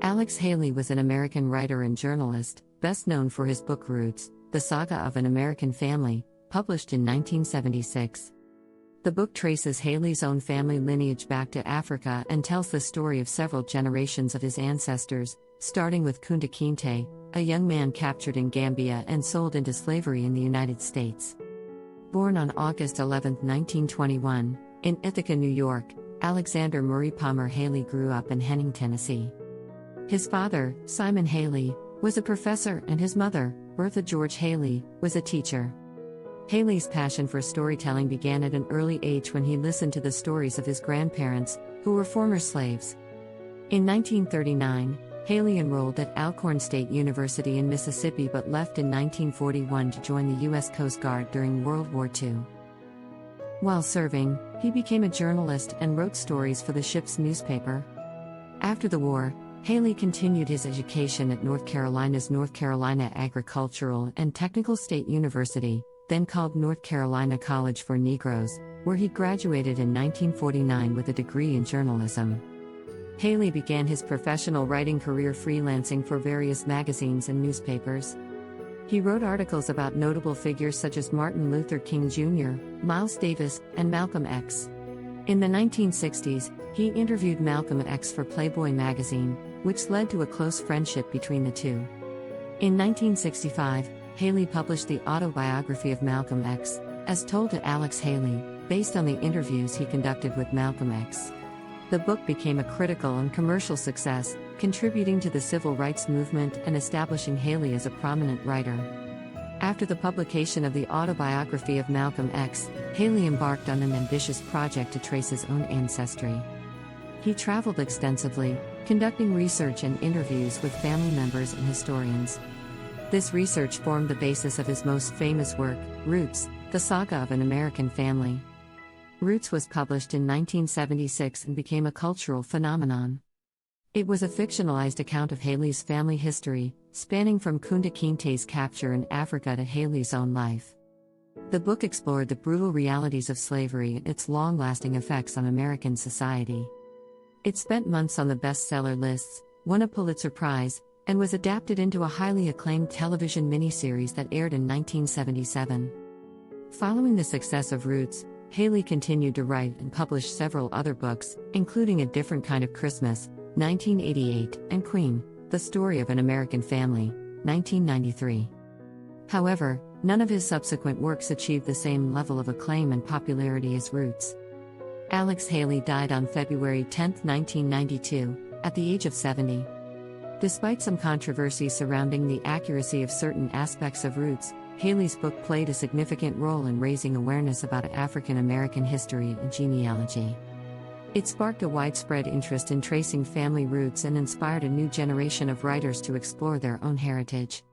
Hailey was an American writer and journalist, best known for his book Roots, The Saga of an American Family, published in 1976. The book traces Hailey's own family lineage back to Africa and tells the story of several generations of his ancestors, starting with Kunta Kinte, a young man captured in Gambia and sold into slavery in the United States. Born on August 11, 1921, in Ithaca, New York, Alexander Murray Palmer Hailey grew up in Henning, Tennessee. His father, Simon Hailey, was a professor and his mother, Bertha George Hailey, was a teacher. Hailey's passion for storytelling began at an early age when he listened to the stories of his grandparents, who were former slaves. In 1939, Hailey enrolled at Alcorn State University in Mississippi but left in 1941 to join the U.S. Coast Guard during World War II. While serving, he became a journalist and wrote stories for the ship's newspaper. After the war, Hailey continued his education at North Carolina's North Carolina Agricultural and Technical State University, then called North Carolina College for Negroes, where he graduated in 1949 with a degree in journalism. Hailey began his professional writing career freelancing for various magazines and newspapers. He wrote articles about notable figures such as Martin Luther King Jr., Miles Davis, and Malcolm X. In the 1960s, he interviewed Malcolm X for Playboy magazine, which led to a close friendship between the two. In 1965, Hailey published the autobiography of Malcolm X, as told to Alex Haley, based on the interviews he conducted with Malcolm X. The book became a critical and commercial success, contributing to the civil rights movement and establishing Hailey as a prominent writer. After the publication of the autobiography of Malcolm X, Hailey embarked on an ambitious project to trace his own ancestry. He traveled extensively, conducting research and interviews with family members and historians. This research formed the basis of his most famous work, Roots, The Saga of an American Family. Roots was published in 1976 and became a cultural phenomenon. It was a fictionalized account of Hailey's family history, spanning from Kunta Kinte's capture in Africa to Hailey's own life. The book explored the brutal realities of slavery and its long-lasting effects on American society. It spent months on the bestseller lists, won a Pulitzer Prize, and was adapted into a highly acclaimed television miniseries that aired in 1977. Following the success of Roots, Hailey continued to write and publish several other books, including A Different Kind of Christmas, 1988, and Queen, The Story of an American Family, 1993. However, none of his subsequent works achieved the same level of acclaim and popularity as Roots. Alex Haley died on February 10, 1992, at the age of 70. Despite some controversy surrounding the accuracy of certain aspects of Roots, Hailey's book played a significant role in raising awareness about African American history and genealogy. It sparked a widespread interest in tracing family roots and inspired a new generation of writers to explore their own heritage.